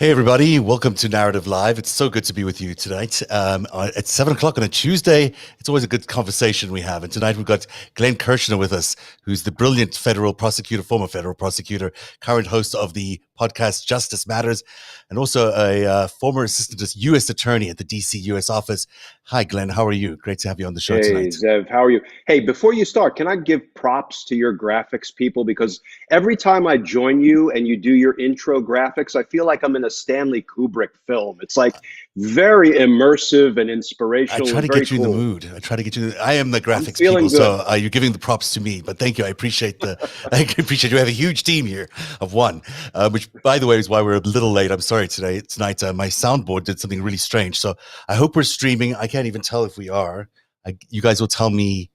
Hey everybody, welcome to Narrative Live. It's so good to be with you tonight. At 7 o'clock on a Tuesday, it's always a good conversation we have. And tonight we've got Glenn Kirshner with us, who's the brilliant federal prosecutor, former federal prosecutor, current host of the podcast Justice Matters, and also a former assistant U.S. attorney at the D.C. U.S. office. Hi, Glenn. How are you? Great to have you on the show Hey, tonight. Zev, how are you? Hey, before you start, can I give props to your graphics people? Because every time I join you and you do your intro graphics, I feel like I'm in a Stanley Kubrick film. It's like very immersive and I inspirational try and to very get you in the cool. mood. I try to get you. I am the I'm graphics feeling people, good. so you're giving the props to me. But thank you. I appreciate the. I appreciate you. We have a huge team here of one, which, by the way, is why we're a little late. I'm sorry tonight. My soundboard did something really strange, so I hope we're streaming. I can't even tell if we are. You guys will tell me.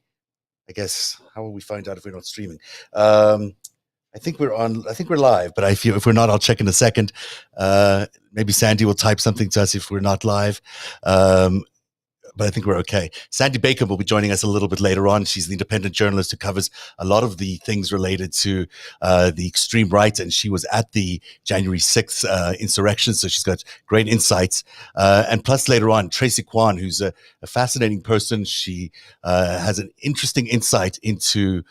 I guess how will we find out if we're not streaming? I think we're on. I think we're live, but I feel if we're not, I'll check in a second. Maybe Sandy will type something to us if we're not live. Um, but I think we're okay. Sandy Bacon will be joining us a little bit later on. She's the independent journalist who covers a lot of the things related to the extreme right, and she was at the January 6th insurrection, so she's got great insights. And plus later on, Tracy Kwan, who's a fascinating person. She has an interesting insight into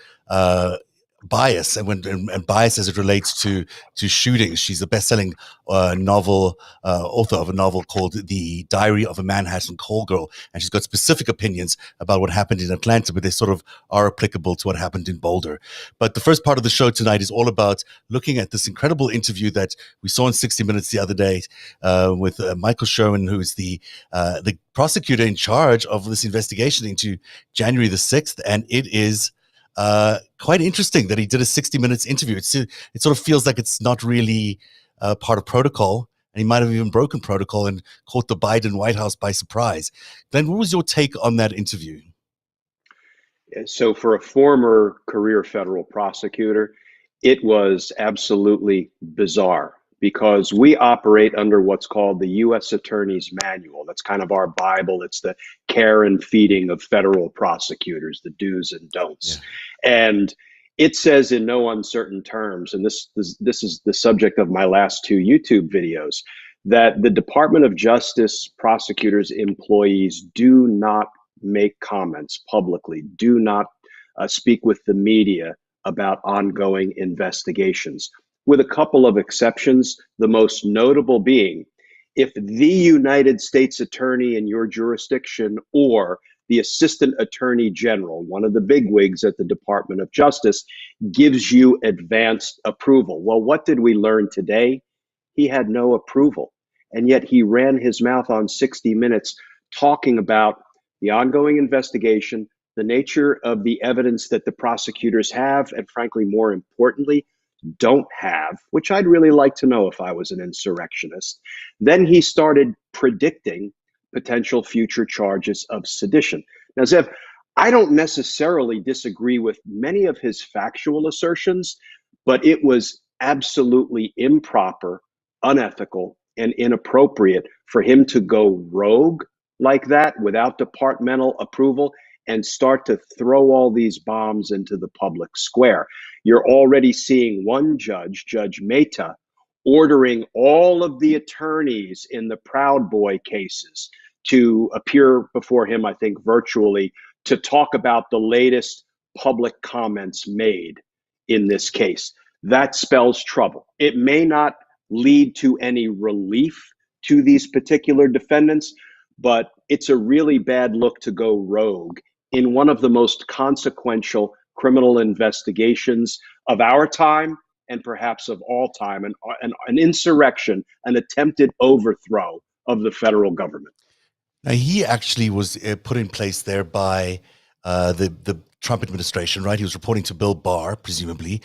bias and bias as it relates to shootings. She's a best-selling novel author of a novel called The Diary of a Manhattan Call Girl, and she's got specific opinions about what happened in Atlanta, but they sort of are applicable to what happened in Boulder. But the first part of the show tonight is all about looking at this incredible interview that we saw in 60 Minutes the other day with Michael Sherwin, who is the prosecutor in charge of this investigation into January the 6th, and it is quite interesting that he did a 60 minutes interview. It sort of feels like it's not really part of protocol, and he might have even broken protocol and caught the Biden White House by surprise. Glenn, what was your take on that interview? So, for a former career federal prosecutor, it was absolutely bizarre because we operate under what's called the U.S. Attorney's Manual. That's kind of our Bible. It's the care and feeding of federal prosecutors, the do's and Yeah. don'ts. And it says in no uncertain terms, and this is the subject of my last two YouTube videos, that the Department of Justice prosecutors' employees do not make comments publicly, do not speak with the media about ongoing investigations, with a couple of exceptions, the most notable being if the United States attorney in your jurisdiction or the assistant attorney general, one of the bigwigs at the Department of Justice, gives you advanced approval. Well, what did we learn today? He had no approval. And yet he ran his mouth on 60 Minutes talking about the ongoing investigation, the nature of the evidence that the prosecutors have, and frankly, more importantly, don't have, which I'd really like to know if I was an insurrectionist. Then he started predicting potential future charges of sedition. Now, Zev, I don't necessarily disagree with many of his factual assertions, but it was absolutely improper, unethical, and inappropriate for him to go rogue like that without departmental approval and start to throw all these bombs into the public square. You're already seeing one judge, Judge Mehta, ordering all of the attorneys in the Proud Boy cases to appear before him, I think virtually, to talk about the latest public comments made in this case. That spells trouble. It may not lead to any relief to these particular defendants, but it's a really bad look to go rogue in one of the most consequential criminal investigations of our time and perhaps of all time, an insurrection, an attempted overthrow of the federal government. Now, he actually was put in place there by the Trump administration, right? He was reporting to Bill Barr, presumably,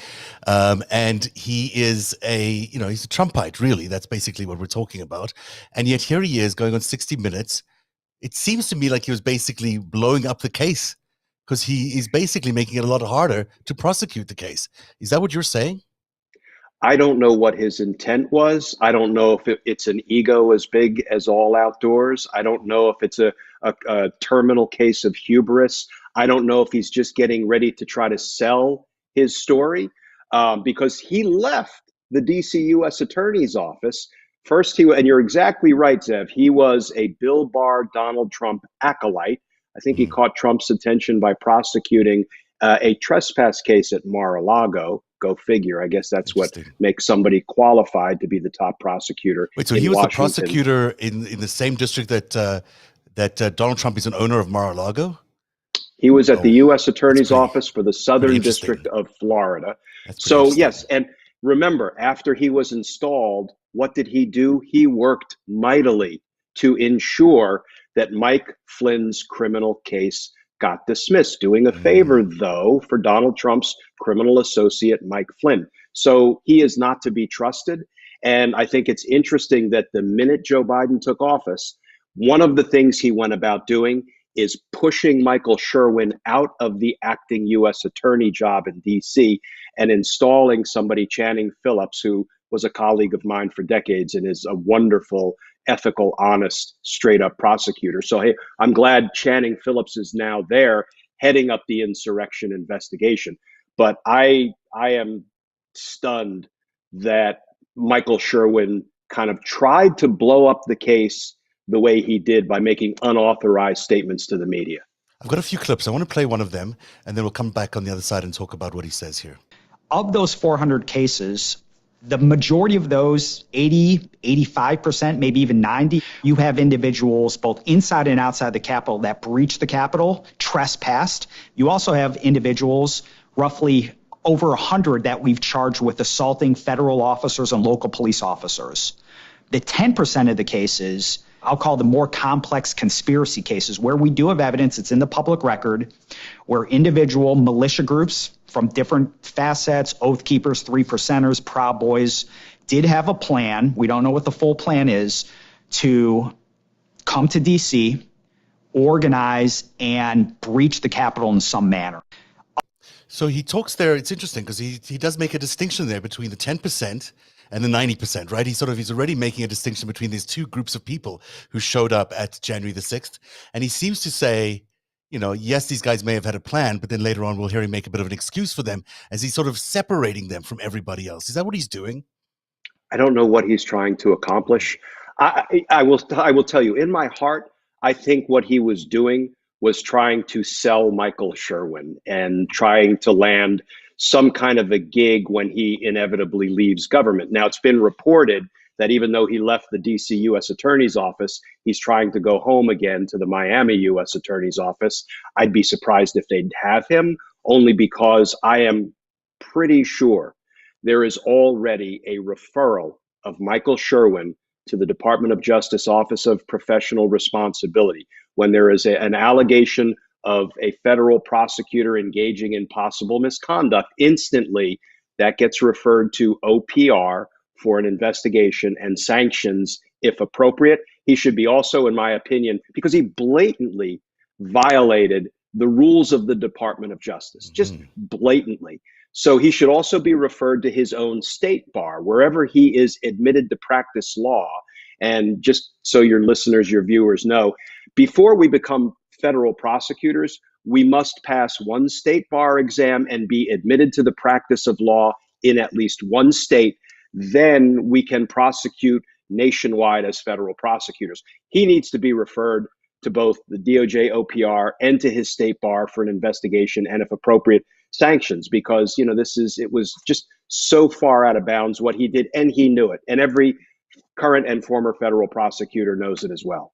and he is he's a Trumpite, really. That's basically what we're talking about. And yet here he is going on 60 Minutes. It seems to me like he was basically blowing up the case because he is basically making it a lot harder to prosecute the case. Is that what you're saying? I don't know what his intent was. I don't know if it's an ego as big as All Outdoors. I don't know if it's a terminal case of hubris. I don't know if he's just getting ready to try to sell his story because he left the DC U.S. Attorney's Office First, and you're exactly right, Zev. He was a Bill Barr, Donald Trump acolyte. I think he Mm, caught Trump's attention by prosecuting a trespass case at Mar-a-Lago. Go figure. I guess that's what interesting. makes somebody qualified to be the top prosecutor Wait, so he in was the Washington. prosecutor in the same district that Donald Trump is an owner of Mar-a-Lago? He was at the Oh, U.S. that's Attorney's Office for the pretty Southern District interesting. of Florida. That's pretty So, interesting. yes. And remember, after he was installed, what did he do? He worked mightily to ensure that Mike Flynn's criminal case got dismissed, doing a favor, Mm. though, for Donald Trump's criminal associate, Mike Flynn. So he is not to be trusted. And I think it's interesting that the minute Joe Biden took office, one of the things he went about doing is pushing Michael Sherwin out of the acting U.S. attorney job in D.C. and installing somebody, Channing Phillips, who was a colleague of mine for decades and is a wonderful, ethical, honest, straight up prosecutor. So, hey, I'm glad Channing Phillips is now there heading up the insurrection investigation. But I am stunned that Michael Sherwin kind of tried to blow up the case the way he did by making unauthorized statements to the media. I've got a few clips. I want to play one of them, and then we'll come back on the other side and talk about what he says here. Of those 400 cases, the majority of those, 80, 85%, maybe even 90, you have individuals both inside and outside the Capitol that breached the Capitol, trespassed. You also have individuals, roughly over 100, that we've charged with assaulting federal officers and local police officers. The 10% of the cases, I'll call them more complex conspiracy cases, where we do have evidence, it's in the public record, where individual militia groups from different facets, Oath Keepers, Three Percenters, Proud Boys, did have a plan, we don't know what the full plan is, to come to D.C., organize, and breach the Capitol in some manner. So he talks there. It's interesting because he does make a distinction there between the 10% and the 90%, right? He's already making a distinction between these two groups of people who showed up at January the 6th. And he seems to say, yes, these guys may have had a plan, but then later on we'll hear him make a bit of an excuse for them as he's sort of separating them from everybody else. Is that what he's doing? I don't know what he's trying to accomplish. I will tell you, in my heart, I think what he was doing was trying to sell Michael Sherwin and trying to land some kind of a gig when he inevitably leaves government. Now, it's been reported that even though he left the DC U.S. Attorney's Office, he's trying to go home again to the Miami U.S. Attorney's Office. I'd be surprised if they'd have him, only because I am pretty sure there is already a referral of Michael Sherwin to the Department of Justice Office of Professional Responsibility. When there is an allegation of a federal prosecutor engaging in possible misconduct, instantly that gets referred to OPR for an investigation and sanctions if appropriate. He should be also, in my opinion, because he blatantly violated the rules of the Department of Justice, just Mm-hmm. blatantly. So he should also be referred to his own state bar, wherever he is admitted to practice law. And just so your listeners, your viewers know, before we become federal prosecutors, we must pass one state bar exam and be admitted to the practice of law in at least one state. Then we can prosecute nationwide as federal prosecutors. He needs to be referred to both the DOJ OPR and to his state bar for an investigation and, if appropriate, sanctions, because it was just so far out of bounds what he did, and he knew it, and every current and former federal prosecutor knows it as well.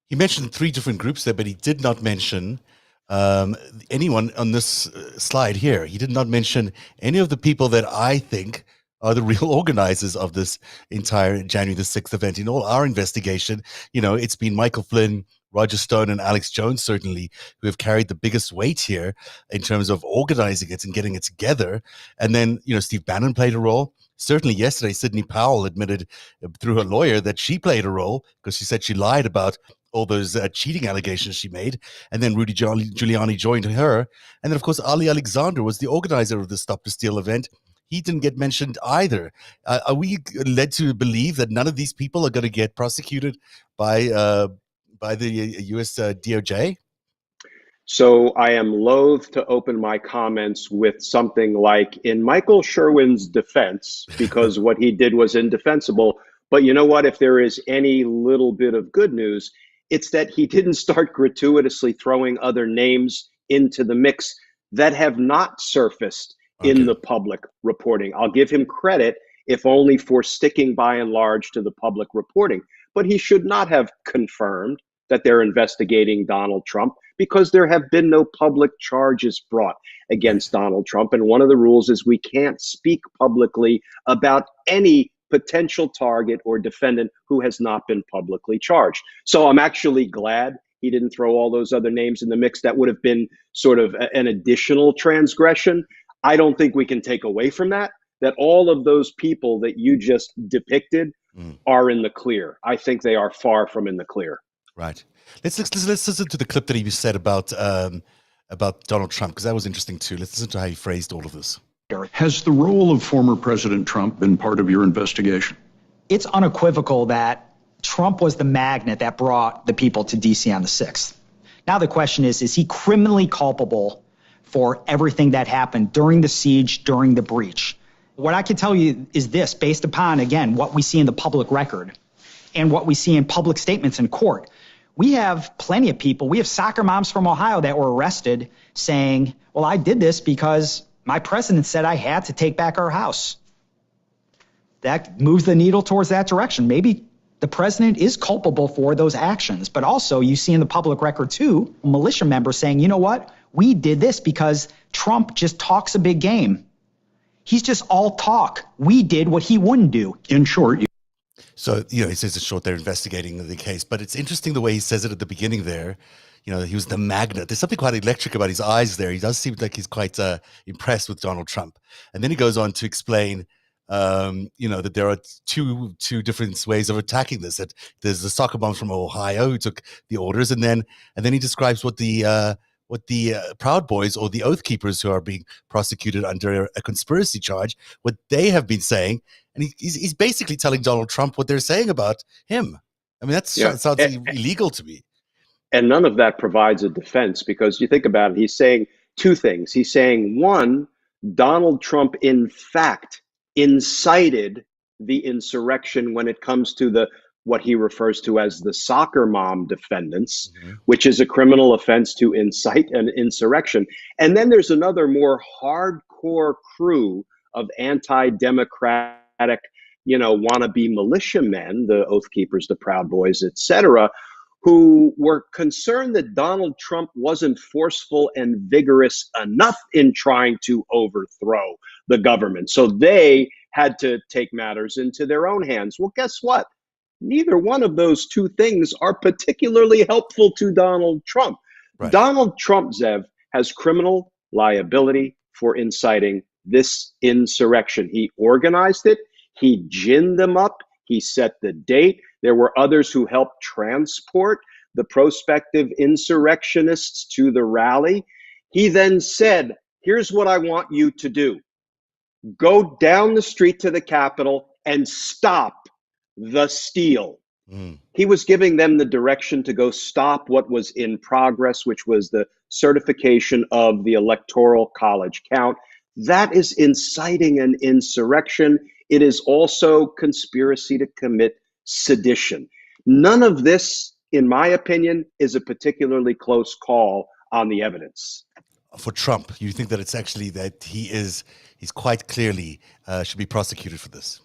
He mentioned three different groups there, but he did not mention um, anyone on this slide here. He did not mention any of the people that I think are the real organizers of this entire January the 6th event. In all our investigation, it's been Michael Flynn, Roger Stone, and Alex Jones, certainly, who have carried the biggest weight here in terms of organizing it and getting it together. And then, Steve Bannon played a role. Certainly yesterday, Sidney Powell admitted through her lawyer that she played a role because she said she lied about all those cheating allegations she made. And then Rudy Giuliani joined her. And then, of course, Ali Alexander was the organizer of the Stop the Steal event. He didn't get mentioned either. Are we led to believe that none of these people are going to get prosecuted by the U.S. DOJ? So I am loath to open my comments with something like, in Michael Sherwin's defense, because what he did was indefensible, But you know what? If there is any little bit of good news, it's that he didn't start gratuitously throwing other names into the mix that have not surfaced in Okay. the public reporting. I'll give him credit, if only for sticking by and large to the public reporting. But he should not have confirmed that they're investigating Donald Trump, because there have been no public charges brought against Donald Trump. And one of the rules is we can't speak publicly about any potential target or defendant who has not been publicly charged. So I'm actually glad he didn't throw all those other names in the mix. That would have been sort of an additional transgression. I don't think we can take away from that all of those people that you just depicted are in the clear. I think they are far from in the clear. Right. Let's listen to the clip that he said about Donald Trump, because that was interesting too. Let's listen to how he phrased all of this. Has the role of former President Trump been part of your investigation? It's unequivocal that Trump was the magnet that brought the people to D.C. on the 6th. Now the question is he criminally culpable for everything that happened during the siege, during the breach? What I can tell you is this, based upon, again, what we see in the public record and what we see in public statements in court. We have plenty of people, we have soccer moms from Ohio that were arrested saying, well, I did this because my president said I had to take back our house. That moves the needle towards that direction. Maybe the president is culpable for those actions, but also you see in the public record too, militia members saying, you know what, we did this because Trump just talks a big game. He's just all talk. We did what he wouldn't do. In short, So, he says in short, they're investigating the case, but it's interesting the way he says it at the beginning there. He was the magnet. There's something quite electric about his eyes there. He does seem like he's quite impressed with Donald Trump. And then he goes on to explain, that there are two different ways of attacking this. That there's the soccer mom from Ohio who took the orders, and then he describes what the Proud Boys or the Oath Keepers who are being prosecuted under a conspiracy charge, what they have been saying. And he's basically telling Donald Trump what they're saying about him. I mean, that sounds illegal to me. And none of that provides a defense, because you think about it, he's saying two things. He's saying, one, Donald Trump, in fact, incited the insurrection when it comes to what he refers to as the soccer mom defendants, which is a criminal offense to incite an insurrection. And then there's another more hardcore crew of anti-democratic, wannabe militiamen, the Oath Keepers, the Proud Boys, etc., who were concerned that Donald Trump wasn't forceful and vigorous enough in trying to overthrow the government. So they had to take matters into their own hands. Well, guess what? Neither one of those two things are particularly helpful to Donald Trump. Right. Donald Trump, Zev, has criminal liability for inciting this insurrection. He organized it. He ginned them up. He set the date. There were others who helped transport the prospective insurrectionists to the rally. He then said, here's what I want you to do. Go down the street to the Capitol and stop the steal. He was giving them the direction to go stop what was in progress, which was the certification of the Electoral College count. That is inciting an insurrection. It is also conspiracy to commit sedition. None of this, in my opinion, is a particularly close call on the evidence. For Trump, you think that it's actually that he's quite clearly should be prosecuted for this?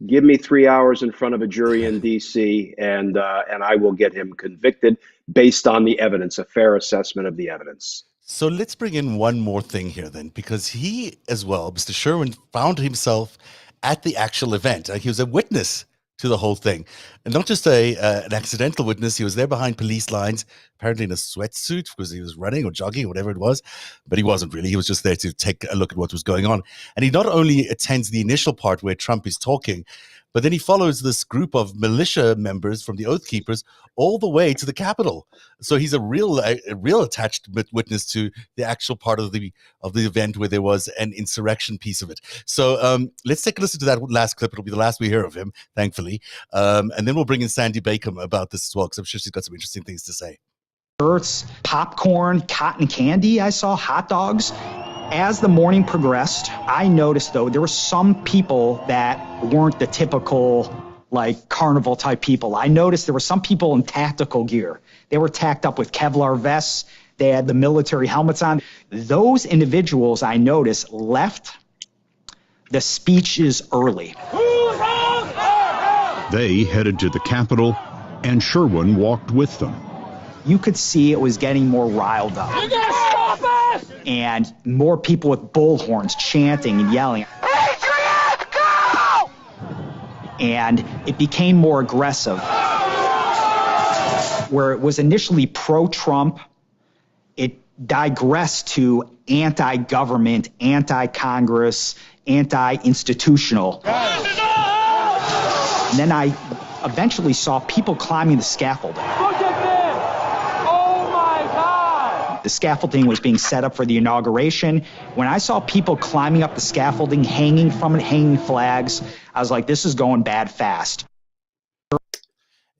Give me 3 hours in front of a jury in D.C. and I will get him convicted based on the evidence, a fair assessment of the evidence. So let's bring in one more thing here then, because he as well, Mr. Sherwin, found himself at the actual event. He was a witness to the whole thing, and not just an accidental witness. He was there behind police lines, apparently in a sweatsuit because he was running or jogging or whatever it was, but he wasn't really. He was just there to take a look at what was going on. And he not only attends the initial part where Trump is talking, but then he follows this group of militia members from the Oath Keepers all the way to the Capitol. So he's a real attached witness to the actual part of the event where there was an insurrection piece of it. So let's take a listen to that last clip. It'll be the last we hear of him, thankfully. And then we'll bring in Sandy Bacon about this as well, because I'm sure she's got some interesting things to say. Desserts, popcorn, cotton candy, I saw hot dogs. As the morning progressed, I noticed, though, there were some people that weren't the typical like carnival type people. I noticed there were some people in tactical gear. They were tacked up with Kevlar vests. They had the military helmets on. Those individuals, I noticed, left the speeches early. They headed to the Capitol, and Sherwin walked with them. You could see it was getting more riled up. You gotta stop us! And more people with bullhorns chanting and yelling. Patriot, go! And it became more aggressive. Where it was initially pro-Trump, it digressed to anti-government, anti-Congress, anti-institutional. And then I eventually saw people climbing the scaffolding. Look at this! Oh my God! The scaffolding was being set up for the inauguration. When I saw people climbing up the scaffolding, hanging from it, hanging flags, I was like, this is going bad fast.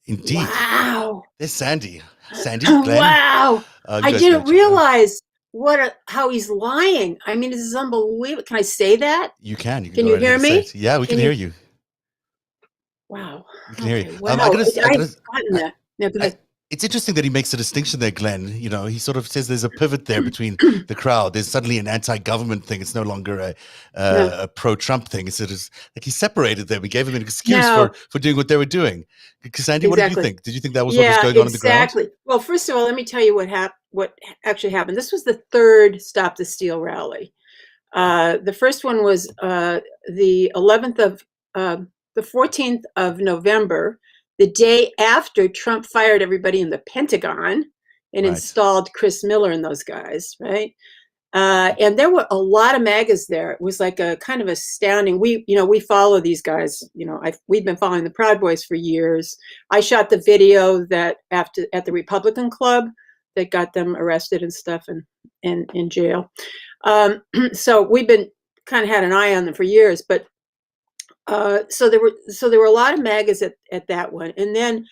Indeed. Wow. There's Sandy. Sandy, Glenn. Wow. You I guys didn't mentioned- realize how he's lying. I mean, this is unbelievable. Can I say that? You can. Can go you right ahead hear and say me? it. Yeah, we can Can hear you- you. Wow. We can hear you. Wow. I gotta- I've gotten that. No, go ahead. It's interesting that he makes a distinction there, Glenn. You know, he sort of says there's a pivot there between the crowd. There's suddenly an anti-government thing. It's no longer a pro-Trump thing. It's like he separated them. He gave him an excuse No. for doing what they were doing. Sandy, what did you Exactly. think? Did you think that was what was going on in the ground? Exactly. Well, first of all, let me tell you what actually happened. This was the third Stop the Steal rally. The first one was the 14th of November, the day after Trump fired everybody in the Pentagon and Right. installed Chris Miller and those guys, right? And there were a lot of MAGAs there. It was like a kind of astounding. We follow these guys. We've been following the Proud Boys for years. I shot the video that at the Republican Club that got them arrested and stuff and in jail. So we've been kind of had an eye on them for years. But so there were a lot of MAGAs at that one, and then.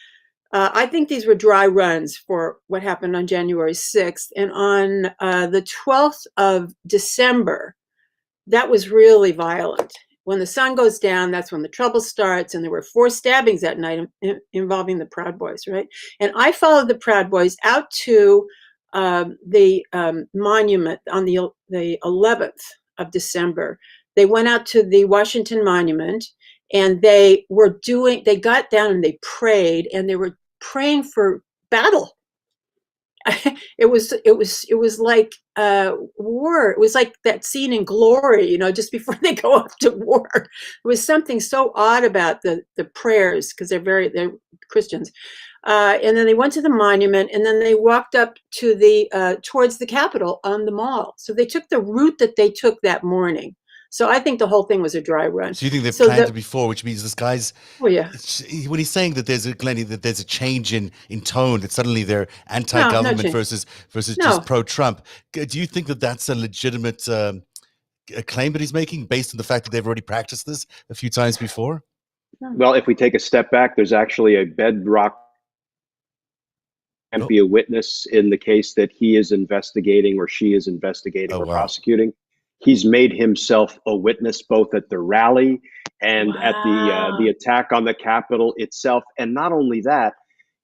I think these were dry runs for what happened on January 6th. And on the 12th of December, that was really violent. When the sun goes down, that's when the trouble starts. And there were 4 stabbings that night involving the Proud Boys, right? And I followed the Proud Boys out to the monument on the 11th of December. They went out to the Washington Monument. And they got down and they prayed, and they were praying for battle. It was like war. It was like that scene in Glory, just before they go off to war. It was something so odd about the prayers, because they're Christians. And then they went to the monument, and then they walked up to towards the Capitol on the Mall. So they took the route that they took that morning. So I think the whole thing was a dry run. So you think they've planned it before, which means this guy's. Oh yeah. When he's saying that there's a change in tone, that suddenly they're anti-government change. versus No. just pro-Trump. Do you think that that's a legitimate claim that he's making based on the fact that they've already practiced this a few times before? Well, if we take a step back, there's actually a bedrock and be a witness in the case that he is investigating or she is investigating or prosecuting. He's made himself a witness both at the rally and at the attack on the Capitol itself. And not only that,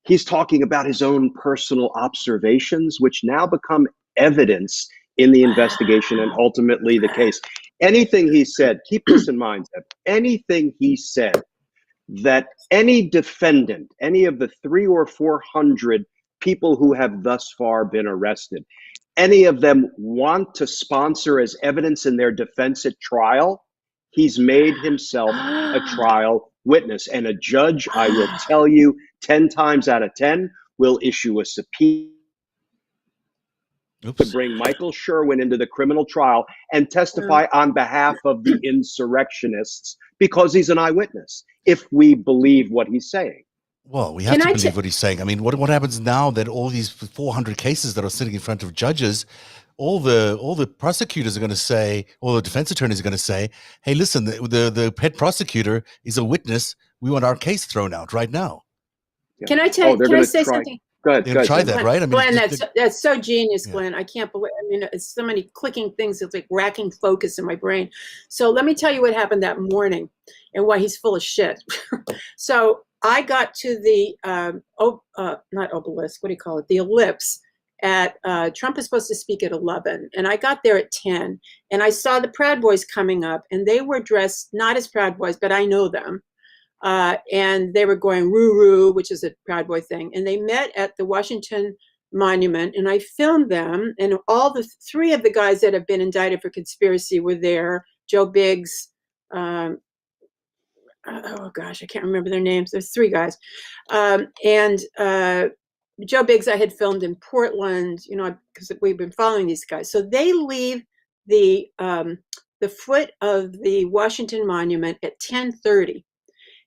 he's talking about his own personal observations, which now become evidence in the investigation and ultimately the case. Anything he said, keep this in mind, Zeb, anything he said that any defendant, any of the 300 or 400 people who have thus far been arrested, any of them want to sponsor as evidence in their defense at trial, he's made himself a trial witness. And a judge, I will tell you, 10 times out of 10, will issue a subpoena to bring Michael Sherwin into the criminal trial and testify on behalf of the insurrectionists because he's an eyewitness, if we believe what he's saying. Well, we have to believe what he's saying. I mean, what happens now that all these 400 cases that are sitting in front of judges, all the prosecutors are going to say, all the defense attorneys are going to say, hey, listen, the head prosecutor is a witness. We want our case thrown out right now. Can I say something? Go ahead. They're Go gonna try ahead, Jen. that, right? I mean, Glenn, that's so genius, Yeah. Glenn. I can't believe. I mean, it's so many clicking things. It's like racking focus in my brain. So let me tell you what happened that morning, and why he's full of shit. So I got to the not obelisk. What do you call it? The ellipse. At Trump is supposed to speak at 11, and I got there at 10, and I saw the Proud Boys coming up, and they were dressed not as Proud Boys, but I know them. And they were going roo-roo, which is a Proud Boy thing. And they met at the Washington Monument, and I filmed them. And all the three of the guys that have been indicted for conspiracy were there. Joe Biggs, oh gosh, I can't remember their names. There's three guys. And Joe Biggs I had filmed in Portland, because we've been following these guys. So they leave the foot of the Washington Monument at 10:30.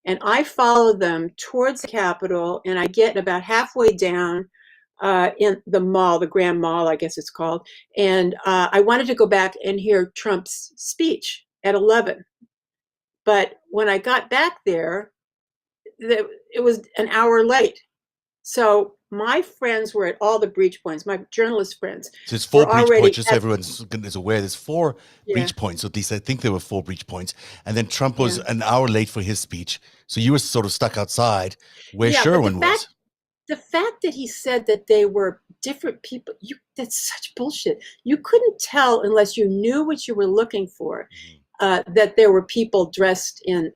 And I follow them towards the Capitol, and I get about halfway down in the mall, the Grand Mall, I guess it's called. And I wanted to go back and hear Trump's speech at 11. But when I got back there, it was an hour late. So my friends were at all the breach points, my journalist friends. So there's four were breach already points, just so at- everyone is aware. There's four Yeah. breach points. At least I think there were four breach points. And then Trump was Yeah. an hour late for his speech. So you were sort of stuck outside where Yeah, but Sherwin was. The fact that he said that they were different people, that's such bullshit. You couldn't tell unless you knew what you were looking for, that there were people dressed in,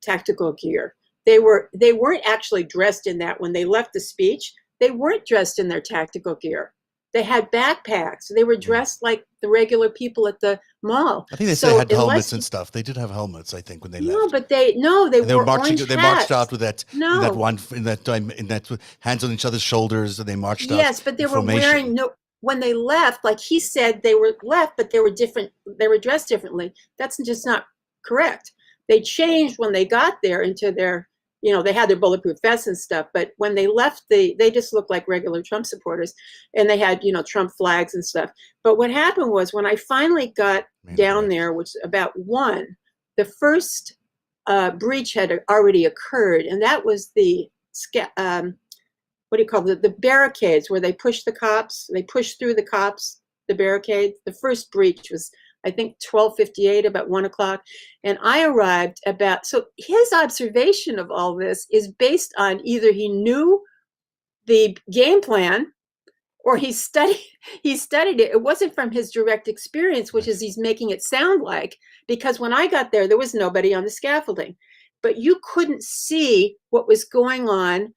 tactical gear. They weren't actually dressed in that when they left the speech. They weren't dressed in their tactical gear. They had backpacks. They were dressed like the regular people at the mall. I think they said had helmets and stuff. They did have helmets, I think, when they left. No, but they were marching. orange They hats. marched out with that No. in that hands on each other's shoulders, and they marched out. Yes, but they in were formation. wearing when they left, like he said, they were left, but they were different. They were dressed differently. That's just not correct. They changed when they got there into their, they had their bulletproof vests and stuff. But when they left, they just looked like regular Trump supporters, and they had, Trump flags and stuff. But what happened was when I finally got down there, which was about 1, the first breach had already occurred, and that was the what do you call it? The barricades where they pushed the cops. They pushed through the cops, the barricades. The first breach was, I think, 12:58, about 1 o'clock. And I arrived so his observation of all this is based on either he knew the game plan or he studied it. It wasn't from his direct experience, which is he's making it sound like, because when I got there was nobody on the scaffolding. But you couldn't see what was going on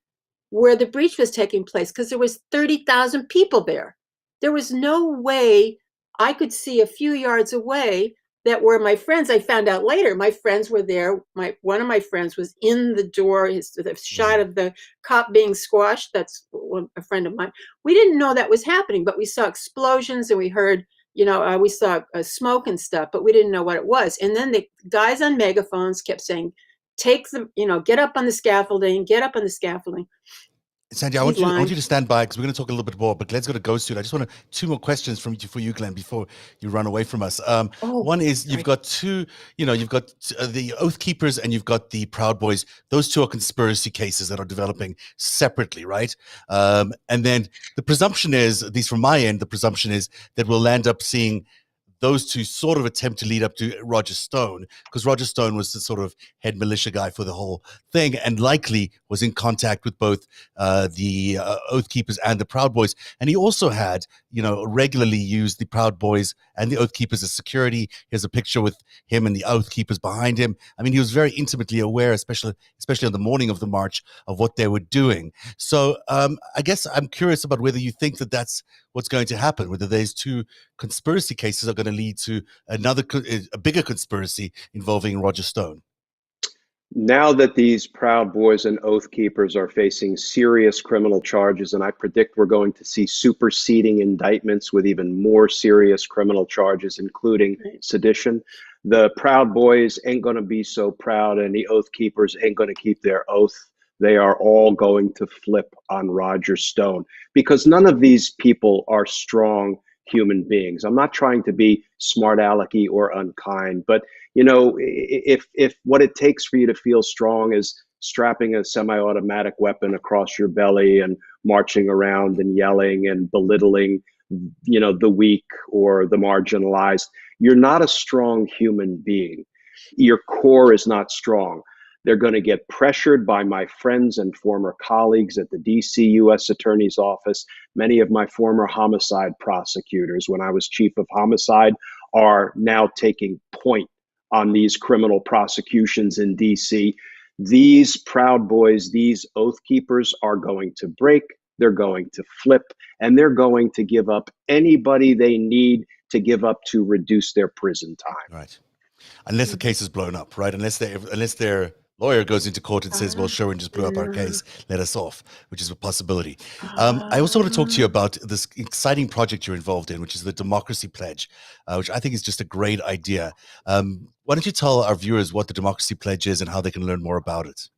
where the breach was taking place because there was 30,000 people there. There was no way I could see a few yards away that were my friends. I found out later my friends were there. One of my friends was in the door. The shot of the cop being squashed, that's a friend of mine. We didn't know that was happening, but we saw explosions and we heard, we saw smoke and stuff, but we didn't know what it was. And then the guys on megaphones kept saying, get up on the scaffolding, get up on the scaffolding. Sandy, I want you to stand by because we're going to talk a little bit more, but let's go to Ghost Suit. I just want 2 more questions for you, Glenn, before you run away from us. One is you've got two, you've got the Oath Keepers and you've got the Proud Boys. Those two are conspiracy cases that are developing separately, right? And then the presumption is, at least from my end, the presumption is that we'll end up seeing those two sort of attempt to lead up to Roger Stone, because Roger Stone was the sort of head militia guy for the whole thing and likely was in contact with both the Oath Keepers and the Proud Boys. And he also had, regularly used the Proud Boys and the Oath Keepers as security. Here's a picture with him and the Oath Keepers behind him. I mean, he was very intimately aware, especially on the morning of the march, of what they were doing. So I guess I'm curious about whether you think that that's what's going to happen, whether these two conspiracy cases are going to lead to a bigger conspiracy involving Roger Stone. Now that these Proud Boys and Oath Keepers are facing serious criminal charges, and I predict we're going to see superseding indictments with even more serious criminal charges, including sedition, the Proud Boys ain't going to be so proud, and the Oath Keepers ain't going to keep their oath. They are all going to flip on Roger Stone because none of these people are strong human beings. I'm not trying to be smart alecky or unkind, but if what it takes for you to feel strong is strapping a semi-automatic weapon across your belly and marching around and yelling and belittling, the weak or the marginalized. You're not a strong human being. Your core is not strong. They're going to get pressured by my friends and former colleagues at the DC U.S. Attorney's Office. Many of my former homicide prosecutors, when I was chief of homicide, are now taking point on these criminal prosecutions in DC. These Proud Boys, these Oath Keepers are going to break, they're going to flip, and they're going to give up anybody they need to give up to reduce their prison time. Right. Unless the case is blown up, right? Unless their lawyer goes into court and says, well, Sherwin just blew up our case, let us off, which is a possibility. I also want to talk to you about this exciting project you're involved in, which is the Democracy Pledge, which I think is just a great idea. Why don't you tell our viewers what the Democracy Pledge is and how they can learn more about it?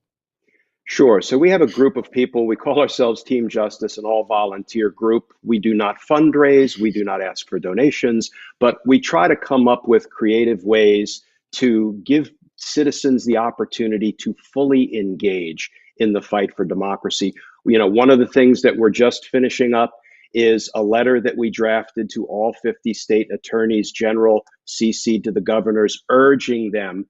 Sure. So we have a group of people. We call ourselves Team Justice, an all-volunteer group. We do not fundraise. We do not ask for donations, but we try to come up with creative ways to give citizens the opportunity to fully engage in the fight for democracy. One of the things that we're just finishing up is a letter that we drafted to all 50 state attorneys general, CC'd to the governors, urging them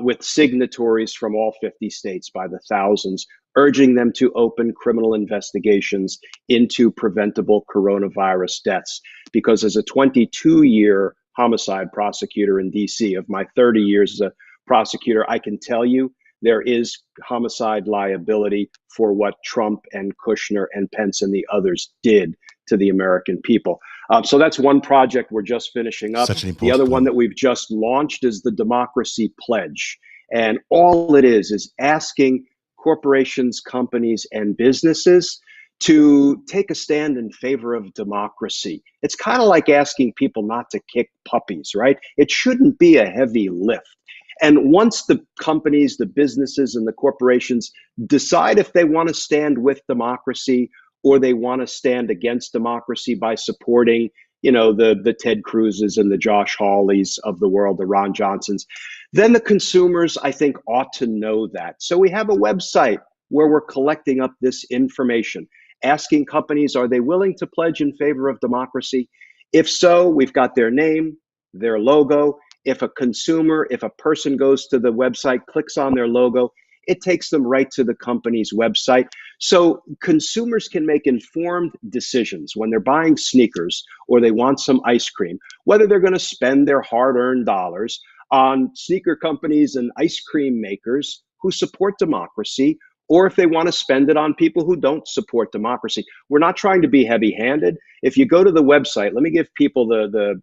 with signatories from all 50 states by the thousands, urging them to open criminal investigations into preventable coronavirus deaths. Because as a 22-year homicide prosecutor in DC, of my 30 years as a prosecutor, I can tell you there is homicide liability for what Trump and Kushner and Pence and the others did to the American people. So that's one project we're just finishing up. The other one that we've just launched is the Democracy Pledge. And all it is asking corporations, companies, and businesses to take a stand in favor of democracy. It's kind of like asking people not to kick puppies, right? It shouldn't be a heavy lift. And once the companies, the businesses, and the corporations decide if they want to stand with democracy or they want to stand against democracy by supporting, the Ted Cruzes and the Josh Hawleys of the world, the Ron Johnsons, then the consumers, I think, ought to know that. So we have a website where we're collecting up this information, asking companies, are they willing to pledge in favor of democracy? If so, we've got their name, their logo. If a person goes to the website, clicks on their logo, it takes them right to the company's website. So consumers can make informed decisions when they're buying sneakers or they want some ice cream, whether they're going to spend their hard-earned dollars on sneaker companies and ice cream makers who support democracy, or if they want to spend it on people who don't support democracy. We're not trying to be heavy-handed. If you go to the website, let me give people the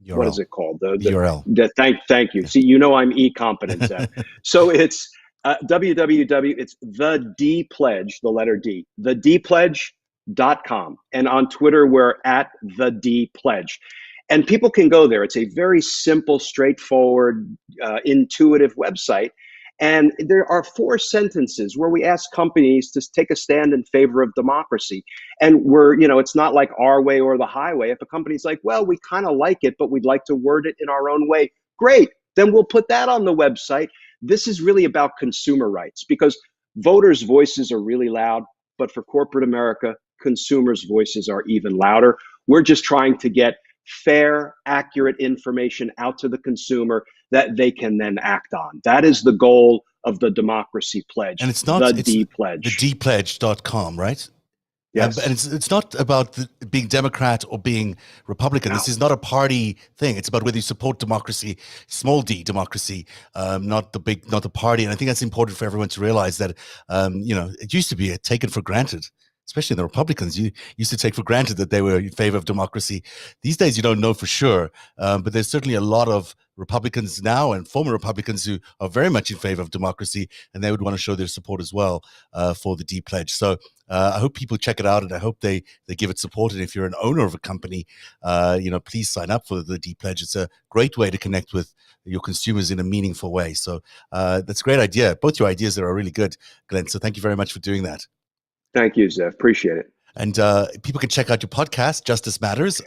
what is it called? The URL. Thank you. See, I'm e-competent, Zeb. So it's www. It's the D Pledge, the letter D, thedpledge.com. And on Twitter, we're at the D Pledge. And people can go there. It's a very simple, straightforward, intuitive website. And there are 4 sentences where we ask companies to take a stand in favor of democracy. And it's not like our way or the highway. If a company's like, well, we kind of like it, but we'd like to word it in our own way, great. Then we'll put that on the website. This is really about consumer rights because voters' voices are really loud, but for corporate America, consumers' voices are even louder. We're just trying to get fair, accurate information out to the consumer that they can then act on. That is the goal of the Democracy Pledge. And it's not the D Pledge. The dpledge.com, right? Yes. And it's not about being Democrat or being Republican. No. This is not a party thing. It's about whether you support democracy, small d democracy, not the party. And I think that's important for everyone to realize that, it used to be taken for granted, especially the Republicans. You used to take for granted that they were in favor of democracy. These days, you don't know for sure, but there's certainly a lot of Republicans now and former Republicans who are very much in favor of democracy, and they would want to show their support as well for the D Pledge. So I hope people check it out, and I hope they give it support. And if you're an owner of a company, please sign up for the D Pledge. It's a great way to connect with your consumers in a meaningful way. So that's a great idea. Both your ideas are really good, Glenn. So thank you very much for doing that. Thank you, Zev. Appreciate it. And people can check out your podcast, Justice Matters,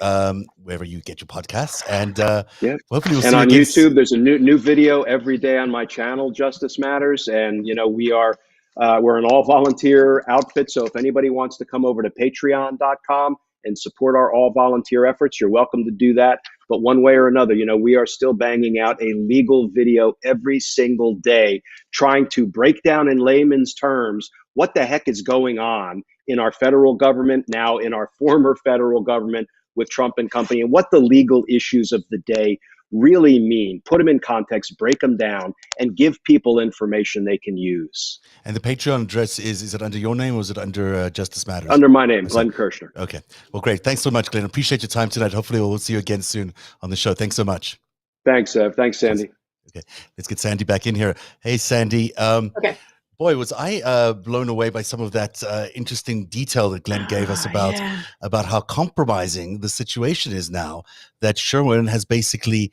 wherever you get your podcasts. And Yeah. hopefully we'll see And you on again. YouTube, there's a new video every day on my channel, Justice Matters. And, we're an all volunteer outfit. So if anybody wants to come over to patreon.com and support our all volunteer efforts, you're welcome to do that. But one way or another, we are still banging out a legal video every single day, trying to break down in layman's terms what the heck is going on in our federal government, now in our former federal government with Trump and company, and what the legal issues of the day really mean. Put them in context, break them down, and give people information they can use. And the Patreon address is it under your name or is it under Justice Matters? Under my name, Glenn Kirshner. Okay. Well, great. Thanks so much, Glenn. Appreciate your time tonight. Hopefully we'll see you again soon on the show. Thanks so much. Thanks, Ev. Thanks, Sandy. Okay. Let's get Sandy back in here. Hey, Sandy. Okay. Boy, was I blown away by some of that interesting detail that Glenn gave us about how compromising the situation is now, that Sherwin has basically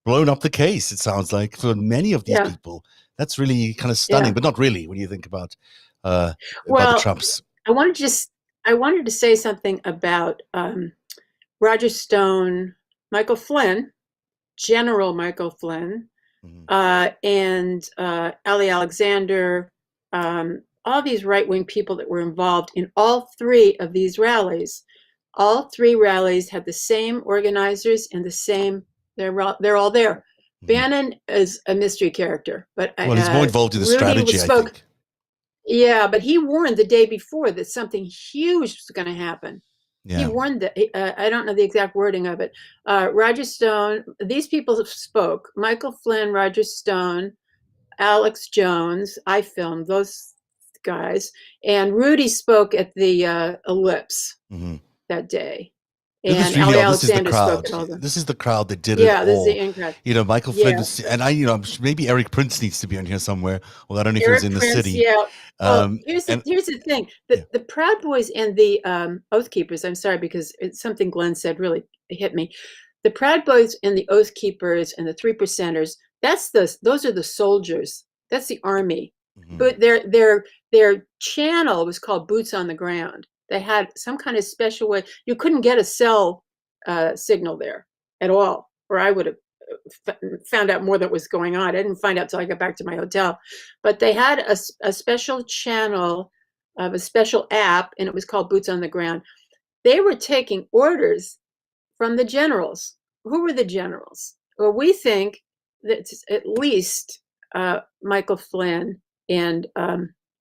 blown up the case, it sounds like, for many of these people. That's really kind of stunning, but not really when you think about the Trumps. I wanted to say something about Roger Stone, Michael Flynn, General Michael Flynn, and Ali Alexander, all these right-wing people that were involved in all three of these rallies. All three rallies had the same organizers and the same, they're all there. Bannon is a mystery character, but he's more involved in the strategy, I think. Yeah, but he warned the day before that something huge was going to happen. Yeah. He warned that, I don't know the exact wording of it. Roger Stone, these people spoke. Michael Flynn, Roger Stone, Alex Jones, I filmed those guys, and Rudy spoke at the Ellipse that day. And this is the crowd. This is the crowd that did it all. This is the in-crowd. Michael Flynn, and maybe Eric Prince needs to be on here somewhere. Well, I don't know if he was in the city. Yeah. Here's the thing: the Proud Boys and the Oath Keepers. I'm sorry because it's something Glenn said really hit me. The Proud Boys and the Oath Keepers and the 3%ers. Those are the soldiers. That's the army. But their channel was called Boots on the Ground. They had some kind of special way. You couldn't get a cell signal there at all, or I would have found out more that was going on. I didn't find out till I got back to my hotel. But they had a special channel of a special app, and it was called Boots on the Ground. They were taking orders from the generals. Who were the generals? Well, we think that at least Michael Flynn and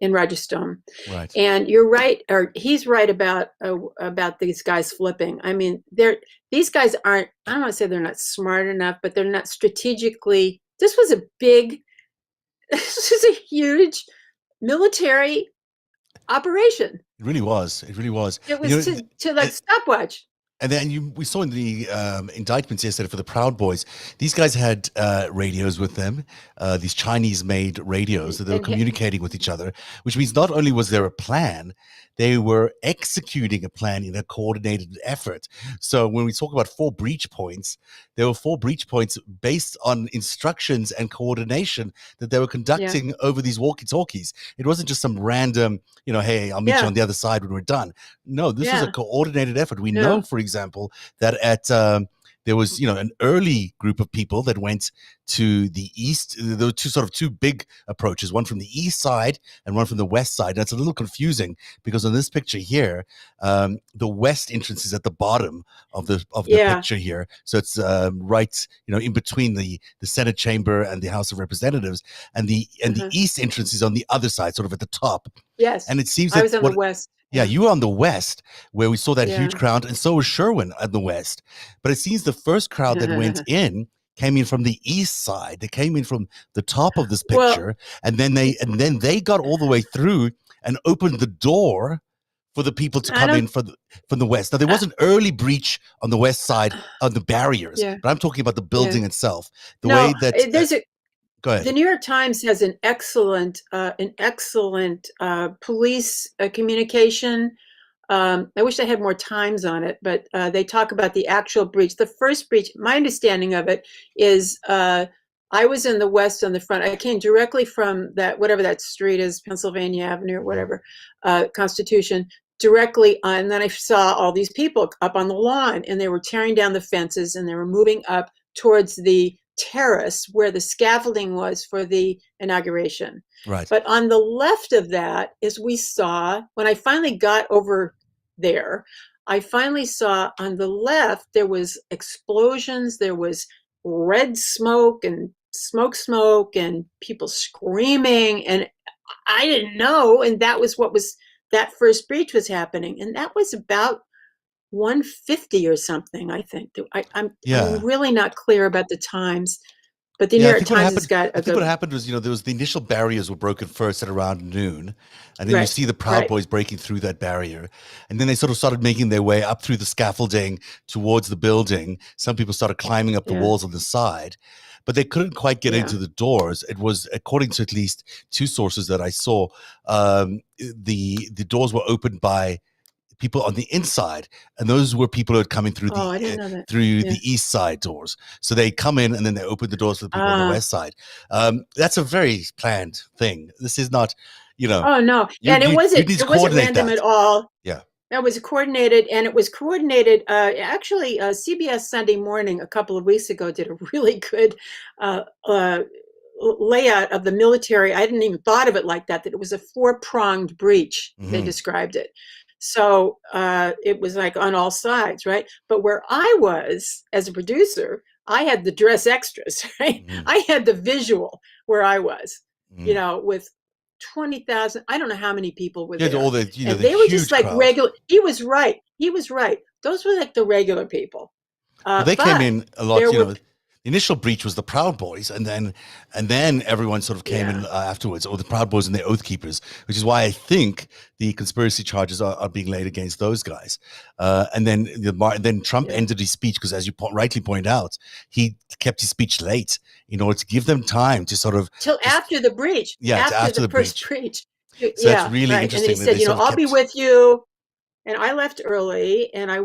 Roger Stone. Right. And you're right, or he's right about these guys flipping. I mean, these guys aren't, I don't want to say they're not smart enough, but they're not strategically. This was a huge military operation. It really was. It really was. It was to like stopwatch. And then we saw in the indictments yesterday for the Proud Boys, these guys had radios with them, these Chinese-made radios that they were communicating with each other, which means not only was there a plan, they were executing a plan in a coordinated effort. So when we talk about 4 breach points, there were 4 breach points based on instructions and coordination that they were conducting over these walkie-talkies. It wasn't just some random, hey, I'll meet you on the other side when we're done. No, this was a coordinated effort. We know, for example, that at there was, an early group of people that went to the east. There were two big approaches, one from the east side and one from the west side. That's a little confusing because on this picture here, the west entrance is at the bottom of the picture here. So it's right, in between the Senate chamber and the House of Representatives, and the east entrance is on the other side, sort of at the top. Yes. And it seems I was on the west. Yeah, you were on the west where we saw that huge crowd, and so was Sherwin on the west. But it seems the first crowd that went in came in from the east side. They came in from the top of this picture, and then they got all the way through and opened the door for the people to come in from the west. Now there was an early breach on the west side of the barriers, but I'm talking about the building itself. Way that go ahead. The New York Times has an excellent police communication. I wish I had more times on it, but they talk about the actual breach. The first breach, my understanding of it is, I was in the west on the front. I came directly from whatever that street is, Pennsylvania Avenue or whatever, Constitution, directly on, and then I saw all these people up on the lawn, and they were tearing down the fences, and they were moving up towards the terrace where the scaffolding was for the inauguration. Right. But on the left of that is we saw, when I finally got over there, I finally saw on the left, there was explosions, there was red smoke and smoke and people screaming. And I didn't know. And that was that first breach was happening. And that was about 150 or something, I think. I'm really not clear about the times. But the New York Times has got I think what happened was, there was the initial barriers were broken first at around noon. And then you see the Proud Boys breaking through that barrier. And then they sort of started making their way up through the scaffolding towards the building. Some people started climbing up the walls on the side, but they couldn't quite get into the doors. It was, according to at least two sources that I saw, the doors were opened by people on the inside, and those were people who had coming through the east side doors. So they come in and then they open the doors for the people on the west side. That's a very planned thing. This is not, Oh no, and it wasn't random at all. Yeah, it was coordinated, and it was coordinated. Actually, CBS Sunday Morning a couple of weeks ago did a really good layout of the military. I didn't even thought of it like that. That it was a 4-pronged breach. They described it. So it was like on all sides, right? But where I was as a producer, I had the dress extras, right? I had the visual where I was, with 20,000. I don't know how many people were there. All the, and the they were just like crowd. regular. He was right. Those were like the regular people. They came in a lot. The initial breach was the Proud Boys, and then everyone sort of came in afterwards, or the Proud Boys and the Oath Keepers, which is why I think the conspiracy charges are being laid against those guys. And then Trump ended his speech because, as you rightly point out, he kept his speech late in order to give them time to sort of till after the breach. Yeah, after the first breach. So that's really interesting. And he said, I'll be with you. And I left early, and I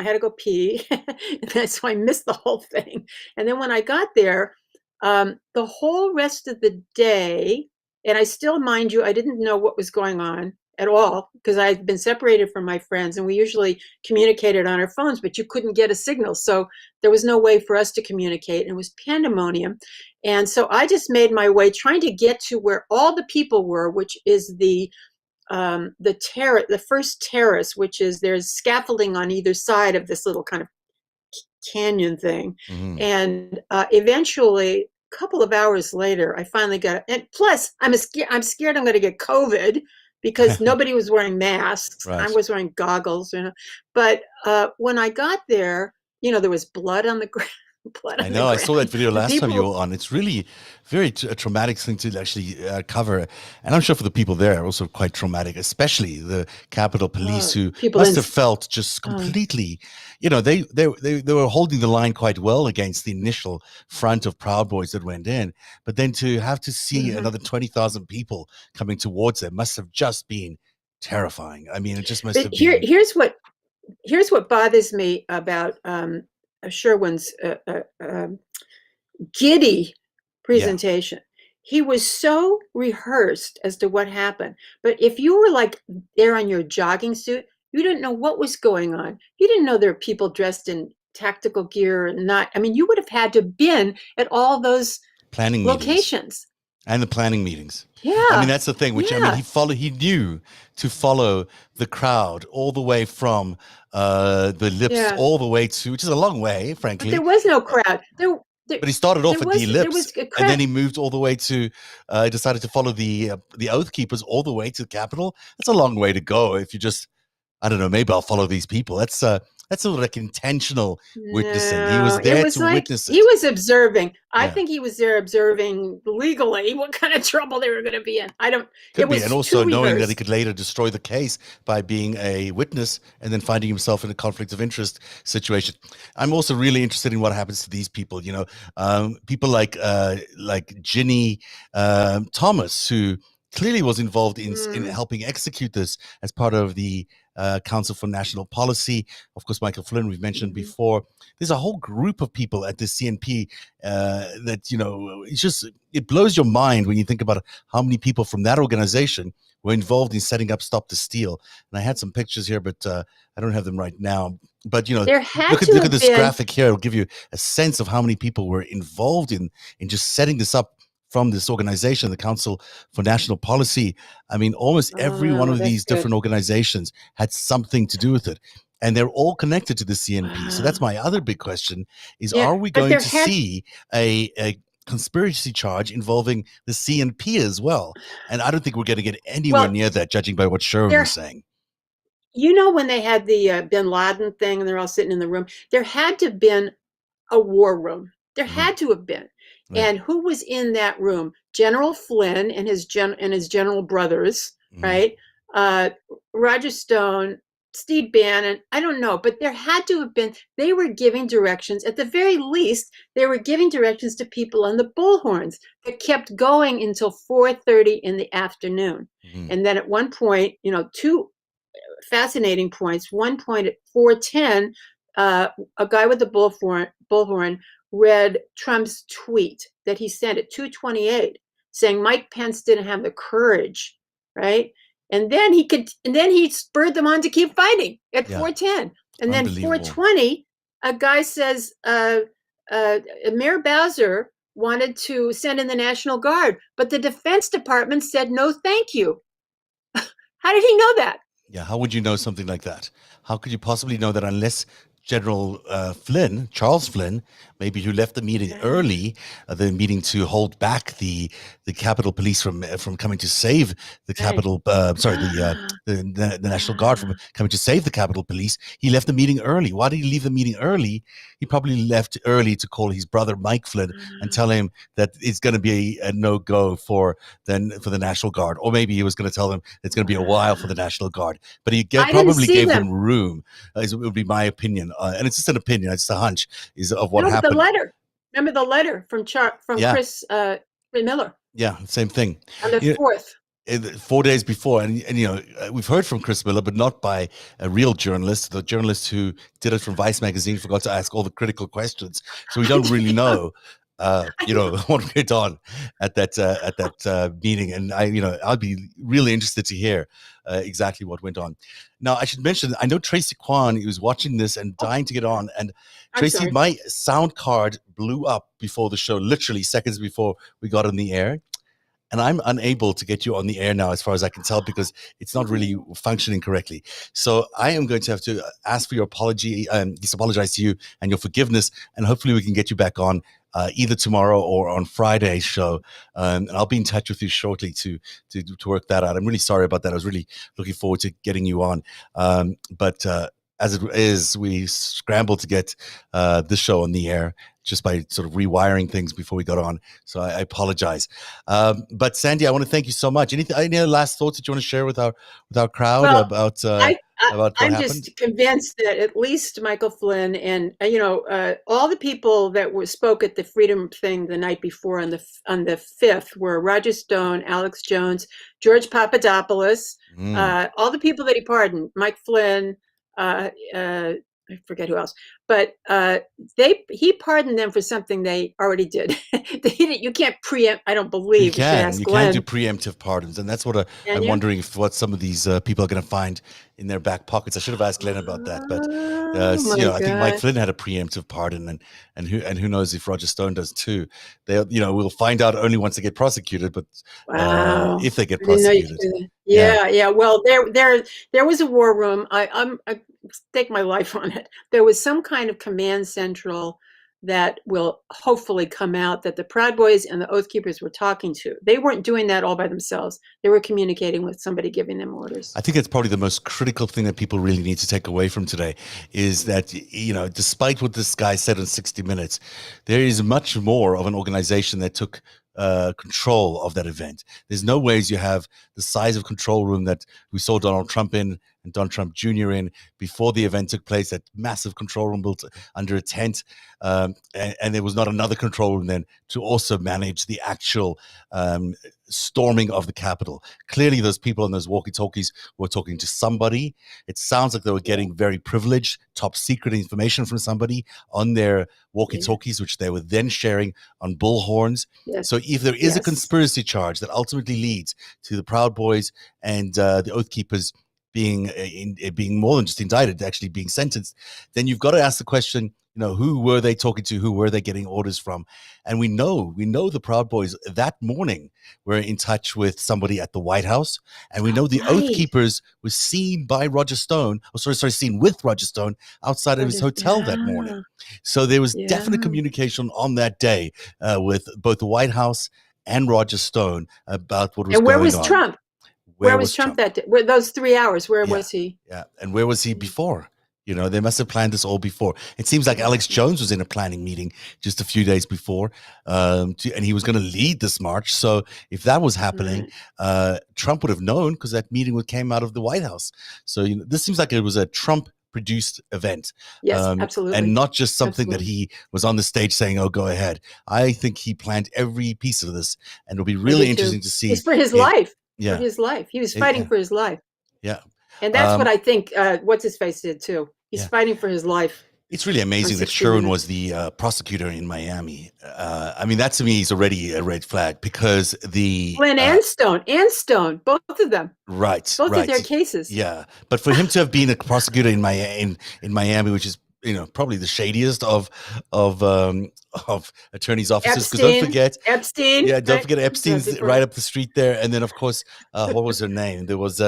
had to go pee, and so I missed the whole thing. And then when I got there, the whole rest of the day, and I still, mind you, I didn't know what was going on at all because I'd been separated from my friends, and we usually communicated on our phones, but you couldn't get a signal, so there was no way for us to communicate, and it was pandemonium. And so I just made my way trying to get to where all the people were, which is the first terrace, which is there's scaffolding on either side of this little kind of canyon thing. And eventually, a couple of hours later, I finally got, and plus I'm scared I'm going to get COVID because nobody was wearing masks. I was wearing goggles, but when I got there, there was blood on the ground. I know. I saw that video last time you were on. It's really very a traumatic thing to actually cover, and I'm sure for the people there, also quite traumatic, especially the Capitol Police, who must have felt just completely. They were holding the line quite well against the initial front of Proud Boys that went in, but then to have to see another 20,000 people coming towards them must have just been terrifying. I mean, it just must have been. Here's what bothers me about Sherwin's giddy presentation. He was so rehearsed as to what happened. But if you were like there on your jogging suit, you didn't know what was going on. You didn't know there were people dressed in tactical gear and not. I mean, you would have had to have been at all those planning locations. Meetings. And the planning meetings. Yeah. I mean, that's the thing, which, I mean, he knew to follow the crowd all the way from the lips all the way to, which is a long way, frankly. But there was no crowd. But he started off at the ellipse, and then he moved all the way to, decided to follow the Oath Keepers all the way to the Capitol. That's a long way to go if you just, I don't know, maybe I'll follow these people. That's sort of like intentional witnessing. He was there to witness it. He was observing. I think he was there observing legally what kind of trouble they were going to be in. Could be, and also knowing that he could later destroy the case by being a witness and then finding himself in a conflict of interest situation. I'm also really interested in what happens to these people. People like Ginny Thomas, who clearly was involved in helping execute this as part of the Council for National Policy. Of course, Michael Flynn, we've mentioned before. There's a whole group of people at the CNP that, it blows your mind when you think about how many people from that organization were involved in setting up Stop the Steal. And I had some pictures here, but I don't have them right now. But there had look to at have this been, graphic here. It'll give you a sense of how many people were involved in just setting this up from this organization, the Council for National Policy. I mean, almost every one of that's these good. different organizations had something to do with it. And they're all connected to the CNP. So that's my other big question is, Yeah, are we but going there to had- see a conspiracy charge involving the CNP as well? And I don't think we're going to get anywhere Well, near that, judging by what Sherwin there- was saying. You know, when they had the bin Laden thing and they're all sitting in the room, there had to have been a war room. There had to have been. Right. And who was in that room? General Flynn and his general brothers, right? Roger Stone, Steve Bannon, I don't know, but there had to have been, they were giving directions. At the very least, they were giving directions to people on the bullhorns that kept going until 4:30 in the afternoon. And then at one point, you know, two fascinating points. One point at 4:10, a guy with the bullhorn read Trump's tweet that he sent at 2:28, saying Mike Pence didn't have the courage, right? And then he spurred them on to keep fighting at 4:10, and then 4:20, a guy says Mayor Bowser wanted to send in the National Guard, but the Defense Department said no, thank you. How did he know that? Yeah, how would you know something like that? How could you possibly know that unless General Flynn, Charles Flynn, maybe who left the meeting early, the meeting to hold back the Capitol Police from coming to save the Capitol, the National Guard from coming to save the Capitol Police. He left the meeting early. Why did he leave the meeting early? He probably left early to call his brother Mike Flynn and tell him that it's going to be a no-go for the National Guard, or maybe he was going to tell them it's going to be a while for the National Guard. But he probably gave them room. It would be my opinion. And it's just an opinion, it's a hunch of what happened. The letter. Remember the letter from Chris Miller? Yeah, same thing. On the 4th. 4 days before, and you know, we've heard from Chris Miller, but not by a real journalist. The journalist who did it from Vice magazine forgot to ask all the critical questions, so we don't really know what went on at that meeting. And I'd be really interested to hear exactly what went on. Now, I should mention, I know Tracy Kwan was watching this and dying to get on. And Tracy, my sound card blew up before the show, literally seconds before we got on the air. And I'm unable to get you on the air now, as far as I can tell, because it's not really functioning correctly. So I am going to have to ask for your apology, just apologize to you and your forgiveness, and hopefully we can get you back on either tomorrow or on Friday's show. And I'll be in touch with you shortly to work that out. I'm really sorry about that. I was really looking forward to getting you on. But as it is, we scrambled to get this show on the air just by sort of rewiring things before we got on. So I apologize. But Sandy, I want to thank you so much. Any other last thoughts that you want to share with our crowd about what I'm happened? just convinced that at least Michael Flynn and all the people that spoke at the Freedom thing the night before on the 5th were Roger Stone, Alex Jones, George Papadopoulos, all the people that he pardoned, Mike Flynn, I forget who else, but he pardoned them for something they already did. You can't preempt. I don't believe you can do preemptive pardons, and that's what I'm wondering what some of these people are going to find in their back pockets. I should have asked Glenn about that, but I think Mike Flynn had a preemptive pardon, and who knows if Roger Stone does too. We'll find out only once they get prosecuted, but if they get prosecuted. Yeah. Well, there was a war room. I stake my life on it. There was some kind of command central that will hopefully come out that the Proud Boys and the Oath Keepers were talking to. They weren't doing that all by themselves. They were communicating with somebody giving them orders. I think it's probably the most critical thing that people really need to take away from today is that, despite what this guy said in 60 Minutes, there is much more of an organization that took control of that event. There's no ways you have the size of control room that we saw Donald Trump in and Donald Trump Jr. in before the event took place. That massive control room built under a tent, and there was not another control room then to also manage the actual storming of the Capitol. Clearly, those people on those walkie-talkies were talking to somebody. It sounds like they were getting very privileged, top secret information from somebody on their walkie-talkies, which they were then sharing on bullhorns. Yes. So if there is a conspiracy charge that ultimately leads to the Proud Boys and the Oath Keepers being more than just indicted, actually being sentenced, then you've got to ask the question, who were they talking to? Who were they getting orders from? And we know the Proud Boys that morning were in touch with somebody at the White House. And we know the Oath Keepers was seen by Roger Stone, seen with Roger Stone outside of his hotel that morning. So there was definite communication on that day with both the White House and Roger Stone about what was going on. And where was Trump? Where was Trump that day? Where those 3 hours? Where was he? Yeah. And where was he before? They must have planned this all before. It seems like Alex Jones was in a planning meeting just a few days before, and he was going to lead this march. So if that was happening, Trump would have known because that meeting came out of the White House. So this seems like it was a Trump-produced event. Yes, absolutely. And not just something that he was on the stage saying, oh, go ahead. I think he planned every piece of this, and it'll be really interesting to see. It's for his life. Yeah. For his life. He was fighting for his life. Yeah. And that's what I think what's-his-face did too. He's fighting for his life. It's really amazing that Sherwin was the prosecutor in Miami. That to me is already a red flag because Flynn and Stone, both of them. Right. Both of their cases. Yeah. But for him to have been a prosecutor in Miami, which is, probably the shadiest of attorneys' offices. Because don't forget Epstein. Yeah, don't forget Epstein's right up the street there. And then, of course, what was her name? There was,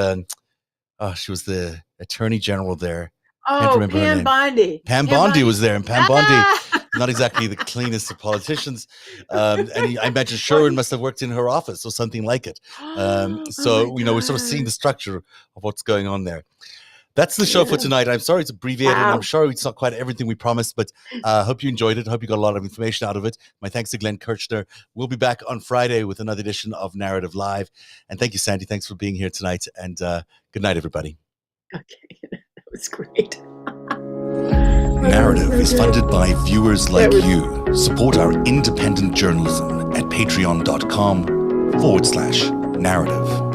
she was the attorney general there. Oh, Pam Bondi. Pam Bondi was there, and Pam Bondi, not exactly the cleanest of politicians. And I imagine Sherwin must have worked in her office or something like it. We're sort of seeing the structure of what's going on there. That's the show for tonight. I'm sorry it's abbreviated. Wow. I'm sure it's not quite everything we promised, but hope you enjoyed it. Hope you got a lot of information out of it. My thanks to Glenn Kirchner. We'll be back on Friday with another edition of Narrative Live. And thank you, Sandy. Thanks for being here tonight. And good night, everybody. Okay, that was great. Narrative is funded by viewers like you. Support our independent journalism at patreon.com/narrative.